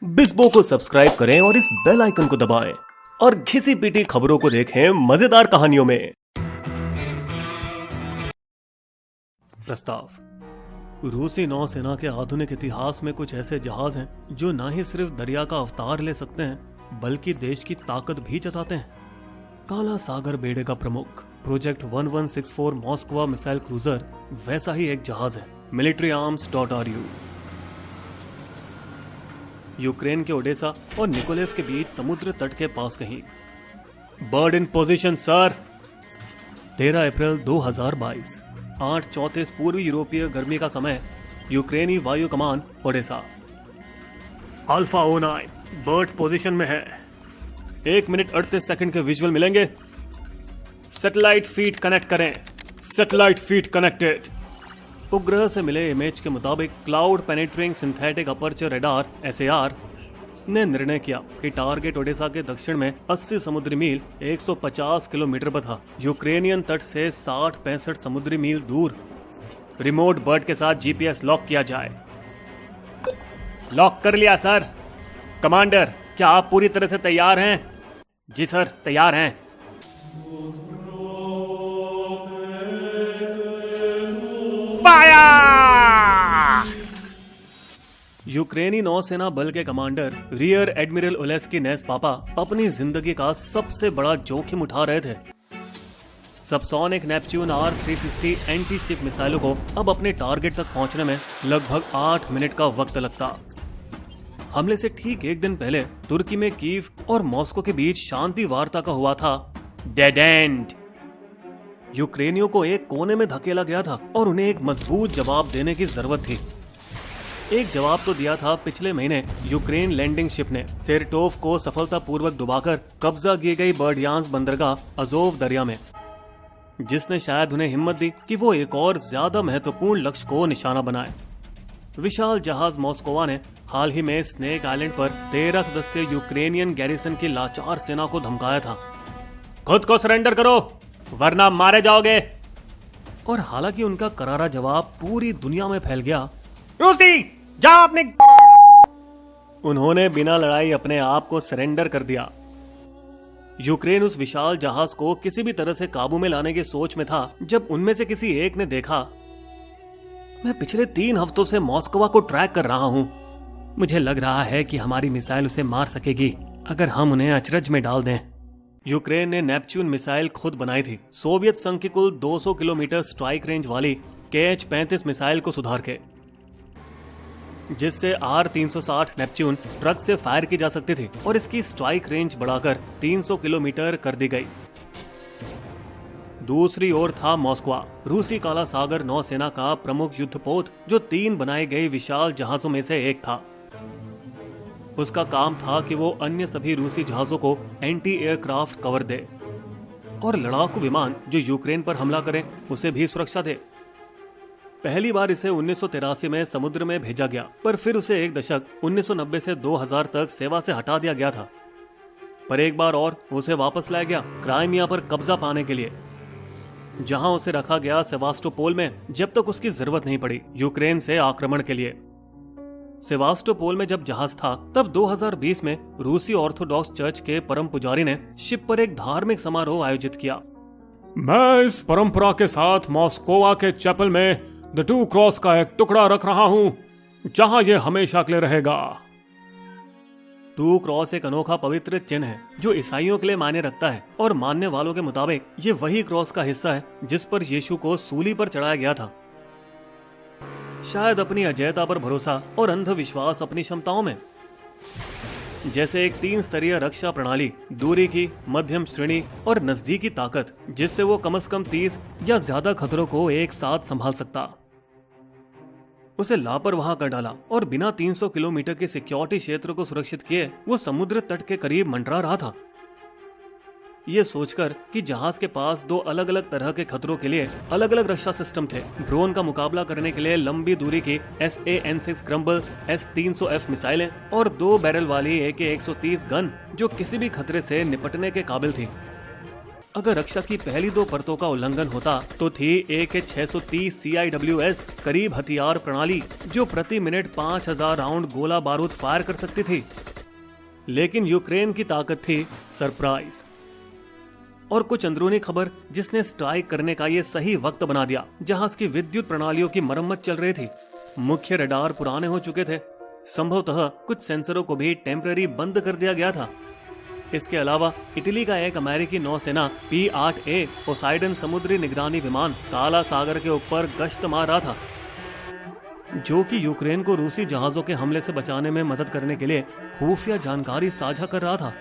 बिस्बो को सब्सक्राइब करें और इस बेल आइकन को दबाएं और घिसी पिटी खबरों को देखें मजेदार कहानियों में। प्रस्ताव। रूसी नौसेना के आधुनिक इतिहास में कुछ ऐसे जहाज हैं जो न ही सिर्फ दरिया का अवतार ले सकते हैं बल्कि देश की ताकत भी जताते हैं। काला सागर बेड़े का प्रमुख प्रोजेक्ट 1164 मॉस्को मिसाइल क्रूजर वैसा ही एक जहाज है। militaryarms.ru। यूक्रेन के ओडेसा और निकोलेव के बीच समुद्र तट के पास कहीं। Bird in position sir. 13 अप्रैल 2022 8:34 पूर्वी यूरोपीय गर्मी का समय। यूक्रेनी वायु कमान ओडेसा। अल्फा 09 बर्ड पोजीशन में है। 1 मिनट 38 सेकंड के विजुअल मिलेंगे। सैटेलाइट फीड कनेक्ट करें। Satellite feed connected. उपग्रह से मिले इमेज के मुताबिक cloud penetrating synthetic aperture radar (SAR) ने निर्णय किया कि टारगेट ओडेसा के दक्षिण में 80 समुद्री मील 150 किलोमीटर पर था, यूक्रेनियन तट से 60-65 समुद्री मील दूर। रिमोट बर्ड के साथ GPS लॉक किया जाए। लॉक कर लिया सर। कमांडर, क्या आप पूरी तरह से तैयार हैं? जी सर, तैयार हैं। फायर! यूक्रेनी नौसेना बल के कमांडर रियर एडमिरल ओलेस्की नेस पापा अपनी जिंदगी का सबसे बड़ा जोखिम उठा रहे थे। Subsonic Neptune R-360 anti ship मिसाइलों को अब अपने टारगेट तक पहुंचने में लगभग 8 मिनट का वक्त लगता। हमले से ठीक एक दिन पहले तुर्की में कीव और मॉस्को के बीच शांति वार्ता का हुआ था डेड एंड। यूक्रेनियों को एक कोने में धकेला गया था और उन्हें एक मजबूत जवाब देने की जरूरत थी। एक जवाब तो दिया था पिछले महीने यूक्रेन लैंडिंग शिप ने सेरटोव को सफलतापूर्वक डुबाकर कब्जा की गई बर्डियांस्क बंदरगाह अजोव दरिया में, जिसने शायद उन्हें हिम्मत दी कि वो एक और ज्यादा महत्वपूर्ण लक्ष्य को निशाना बनाए। विशाल जहाज मॉस्कोवा ने हाल ही में स्नेक आइलैंड पर 13 सदस्यीय यूक्रेनियन गैरिसन की लाचार सेना को धमकाया था, खुद को सरेंडर करो वरना मारे जाओगे। और हालांकि उनका करारा जवाब पूरी दुनिया में फैल गया, रूसी जाओ अपने। उन्होंने बिना लड़ाई अपने आप को सरेंडर कर दिया। यूक्रेन उस विशाल जहाज को किसी भी तरह से काबू में लाने की सोच में था जब उनमें से किसी एक ने देखा, मैं पिछले 3 हफ्तों से मॉस्को को ट्रैक कर रहा हूं। मुझे लग रहा है कि हमारी मिसाइल उसे मार सकेगी अगर हम उन्हें अचरज में डाल दें। यूक्रेन ने नेपच्यून मिसाइल खुद बनाई थी, सोवियत संघ की कुल 200 किलोमीटर स्ट्राइक रेंज वाली KH-35 मिसाइल को सुधार के, जिससे R-360 नेपच्यून ट्रक से फायर की जा सकती थी और इसकी स्ट्राइक रेंज बढ़ाकर 300 किलोमीटर कर दी गई। दूसरी ओर था मॉस्को, रूसी काला सागर नौसेना का प्रमुख युद्धपोत, जो 3 बनाए गए विशाल जहाजों में से एक था। उसका काम था कि वो अन्य सभी रूसी जहाजों को एंटी एयरक्राफ्ट कवर दे और लड़ाकू विमान जो यूक्रेन पर हमला करें उसे भी सुरक्षा दे। पहली बार इसे 1983 में समुद्र में भेजा गया, पर फिर उसे एक दशक 1990 से 2000 तक सेवा से हटा दिया गया था। पर एक बार और उसे वापस लाया गया क्राइमिया पर कब्जा पाने के लिए, जहां उसे रखा गया सेवास्टोपोल में जब तक उसकी जरूरत नहीं पड़ी यूक्रेन से आक्रमण के लिए। सेवास्टोपोल में जब जहाज था तब 2020 में रूसी ऑर्थोडॉक्स चर्च के परम पुजारी ने शिप पर एक धार्मिक समारोह आयोजित किया। मैं इस परंपरा के साथ मॉस्कोवा के चैपल में द 2 क्रॉस का एक टुकड़ा रख रहा हूं, जहां यह हमेशा के लिए रहेगा। 2 क्रॉस एक अनोखा पवित्र चिन्ह है जो ईसाइयों के लिए मायने रखता है और मानने वालों के मुताबिक ये वही क्रॉस का हिस्सा है जिस पर यीशु को सूली पर चढ़ाया गया था। शायद अपनी अजयता पर भरोसा और अंधविश्वास अपनी क्षमताओं में, जैसे एक 3 स्तरीय रक्षा प्रणाली, दूरी की, मध्यम श्रेणी और नजदीकी ताकत, जिससे वो कम से कम 30 या ज्यादा खतरों को एक साथ संभाल सकता। उसे लापरवाह कर डाला और बिना 300 किलोमीटर के सिक्योरिटी क्षेत्र को सुरक्षित किए वो समुद्र तट के करीब मंडरा रहा था, ये सोचकर कि जहाज के पास 2 अलग अलग तरह के खतरों के लिए अलग अलग रक्षा सिस्टम थे। ड्रोन का मुकाबला करने के लिए लंबी दूरी की SA-N6 क्रम्बल S-300F मिसाइलें और 2 बैरल वाली AK-130 गन जो किसी भी खतरे से निपटने के काबिल थी। अगर रक्षा की पहली 2 परतों का उल्लंघन होता तो थी AK-630 CIWS करीब हथियार प्रणाली, जो प्रति मिनट 5000 राउंड गोला बारूद फायर कर सकती थी। लेकिन यूक्रेन की ताकत थी सरप्राइज और कुछ अंदरूनी खबर, जिसने स्ट्राइक करने का ये सही वक्त बना दिया। जहाज की विद्युत प्रणालियों की मरम्मत चल रही थी, मुख्य रडार पुराने हो चुके थे, संभवतः कुछ सेंसरों को भी टेम्पररी बंद कर दिया गया था। इसके अलावा इटली का एक अमेरिकी नौसेना P-8A पोसाइडन समुद्री निगरानी विमान काला सागर के ऊपर गश्त मार रहा था, जो कि यूक्रेन को रूसी जहाजों के हमले से बचाने में मदद करने के लिए खुफिया जानकारी साझा कर रहा था।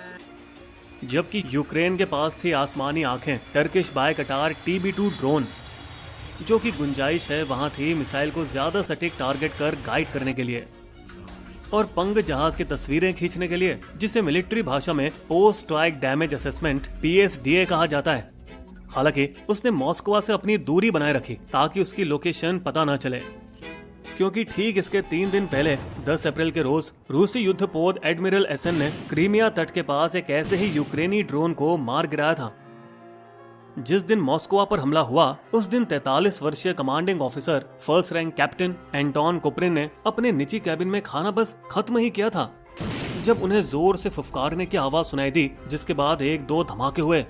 जबकि यूक्रेन के पास थी आसमानी आंखें टर्किश बायकटार TB2 ड्रोन, जो कि गुंजाइश है वहां थी मिसाइल को ज्यादा सटीक टारगेट कर गाइड करने के लिए, और पंग जहाज की तस्वीरें खींचने के लिए, जिसे मिलिट्री भाषा में post strike damage assessment PSDA कहा जाता है। हालांकि उसने मॉस्को से अपनी दूरी बनाए रखी ताकि उसकी लोकेशन पता न चले, क्योंकि ठीक इसके 3 दिन पहले 10 अप्रैल के रोज रूसी युद्धपोत एडमिरल एसन ने क्रीमिया तट के पास एक ऐसे ही यूक्रेनी ड्रोन को मार गिराया था। जिस दिन मॉस्को पर हमला हुआ उस दिन 43 वर्षीय commanding officer first rank captain Anton Kuprin ने अपने निजी कैबिन में खाना बस खत्म ही किया था जब उन्हें जोर से फुफकारने की आवाज सुनाई दी, जिसके बाद 1-2 धमाके हुए।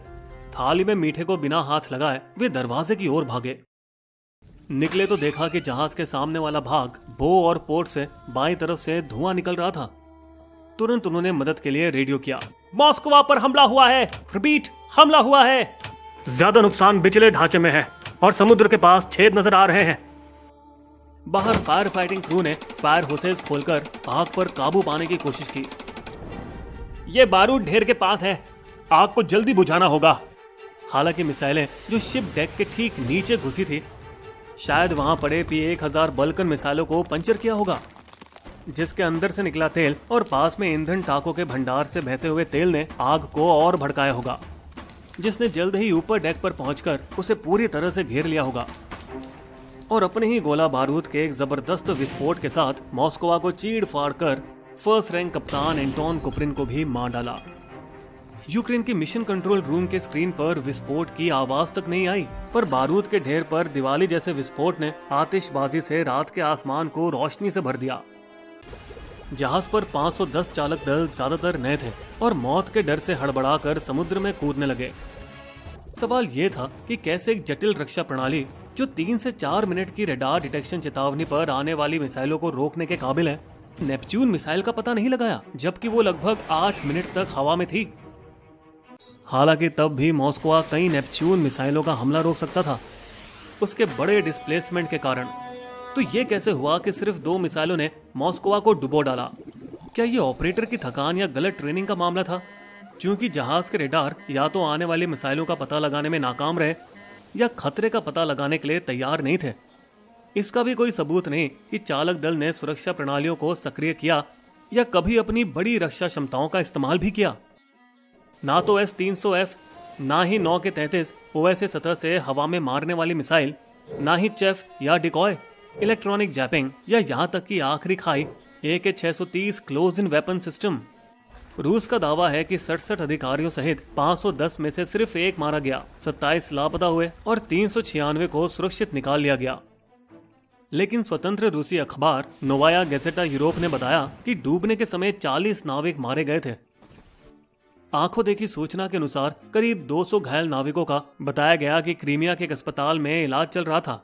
थाली में मीठे को बिना हाथ लगाए वे दरवाजे की ओर भागे। निकले तो देखा कि जहाज के सामने वाला भाग बो और पोर्ट से बाईं तरफ से धुआं निकल रहा था। तुरंत उन्होंने मदद के लिए रेडियो किया। मॉस्को पर हमला हुआ है, रिपीट, हमला हुआ है। ज्यादा नुकसान बिचले ढांचे में है और समुद्र के पास छेद नजर आ रहे हैं। बाहर फायर फाइटिंग क्रू ने फायर होसेस खोलकर आग पर काबू पाने की कोशिश की। ये बारूद ढेर के पास है, आग को जल्दी बुझाना होगा। हालांकि मिसाइलें जो शिप डेक के ठीक नीचे घुसी थी, शायद वहां पड़े P-1000 बल्कन मिसाइलों को पंचर किया होगा, जिसके अंदर से निकला तेल और पास में ईंधन टाकों के भंडार से बहते हुए तेल ने आग को और भड़काया होगा, जिसने जल्द ही ऊपर डेक पर पहुंचकर उसे पूरी तरह से घेर लिया होगा और अपने ही गोला बारूद के एक जबरदस्त विस्फोट के साथ मॉस्को को चीड़ फाड़ कर फर्स्ट रैंक कप्तान एंटोन कुपरिन को भी मार डाला। यूक्रेन की मिशन कंट्रोल रूम के स्क्रीन पर विस्फोट की आवाज तक नहीं आई, पर बारूद के ढेर पर दिवाली जैसे विस्फोट ने आतिशबाजी से रात के आसमान को रोशनी से भर दिया। जहाज पर 510 चालक दल ज्यादातर नए थे और मौत के डर से हड़बड़ाकर समुद्र में कूदने लगे। सवाल ये था कि कैसे एक जटिल रक्षा प्रणाली जो 3 से 4 मिनट की रडार डिटेक्शन चेतावनी पर आने वाली मिसाइलों को रोकने के काबिल है, नेपच्यून मिसाइल का पता नहीं लगाया, जबकि वो लगभग 8 मिनट तक हवा में थी। हालांकि तब भी मॉस्को कई नेपच्यून मिसाइलों का हमला रोक सकता था उसके बड़े डिस्प्लेसमेंट के कारण। तो ये कैसे हुआ कि सिर्फ 2 मिसाइलों ने मॉस्को को डुबो डाला? क्या ये ऑपरेटर की थकान या गलत ट्रेनिंग का मामला था? क्योंकि जहाज के रेडार या तो आने वाली मिसाइलों का पता लगाने में नाकाम रहे या खतरे का पता लगाने के लिए तैयार नहीं थे। इसका भी कोई सबूत नहीं कि चालक दल ने सुरक्षा प्रणालियों को सक्रिय किया या कभी अपनी बड़ी रक्षा क्षमताओं का इस्तेमाल भी किया। ना तो S-300F, ना ही 9 के 33 OSA सतह से हवा में मारने वाली मिसाइल, ना ही चेफ या डिकॉय, इलेक्ट्रॉनिक जैपिंग या यहाँ तक कि आखिरी खाई AK-630 close in weapon system. रूस का दावा है कि 67 अधिकारियों सहित 510 में से सिर्फ 1 मारा गया, 27 लापता हुए और 396 को सुरक्षित निकाल लिया गया। लेकिन स्वतंत्र रूसी अखबार नोवाया गैजेटा यूरोप ने बताया कि डूबने के समय 40 नाविक मारे गए थे। आंखों देखी सूचना के अनुसार करीब 200 घायल नाविकों का बताया गया कि क्रीमिया के एक अस्पताल में इलाज चल रहा था।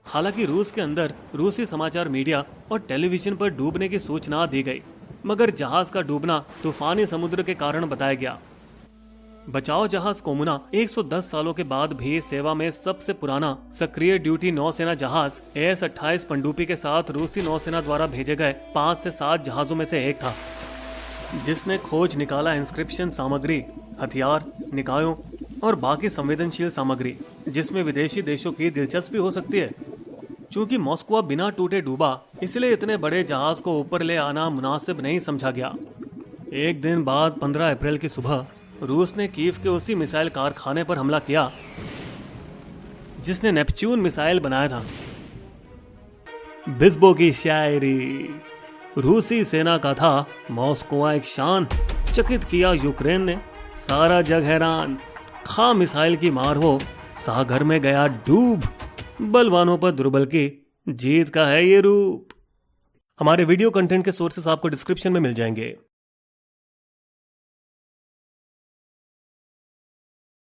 हालांकि रूस के अंदर रूसी समाचार मीडिया और टेलीविजन पर डूबने की सूचना दी गई, मगर जहाज का डूबना तूफानी समुद्र के कारण बताया गया। बचाव जहाज कोमुना 110 सालों के बाद भी सेवा में सबसे पुराना सक्रिय ड्यूटी नौसेना जहाज AS-28 पनडुब्बी के साथ रूसी नौसेना द्वारा भेजे गए 5 से 7 जहाजों में से एक था, जिसने खोज निकाला इंस्क्रिप्शन सामग्री, हथियार, निकायों और बाकी संवेदनशील सामग्री, जिसमें विदेशी देशों की दिलचस्पी हो सकती है। चूंकि मॉस्को बिना टूटे डूबा, इसलिए इतने बड़े जहाज को ऊपर ले आना मुनासिब नहीं समझा गया। एक दिन बाद 15 अप्रैल की सुबह रूस ने कीव के उसी मिसाइल कारखाने पर हमला किया जिसने नेपच्यून मिसाइल बनाया था। बिस्बो की शायरी। रूसी सेना का था मॉस्को एक शान, चकित किया यूक्रेन ने, सारा जग हैरान, खा मिसाइल की मार हो, सागर में गया डूब, बलवानों पर दुर्बल की जीत का है ये रूप। हमारे वीडियो कंटेंट के सोर्सेस आपको डिस्क्रिप्शन में मिल जाएंगे।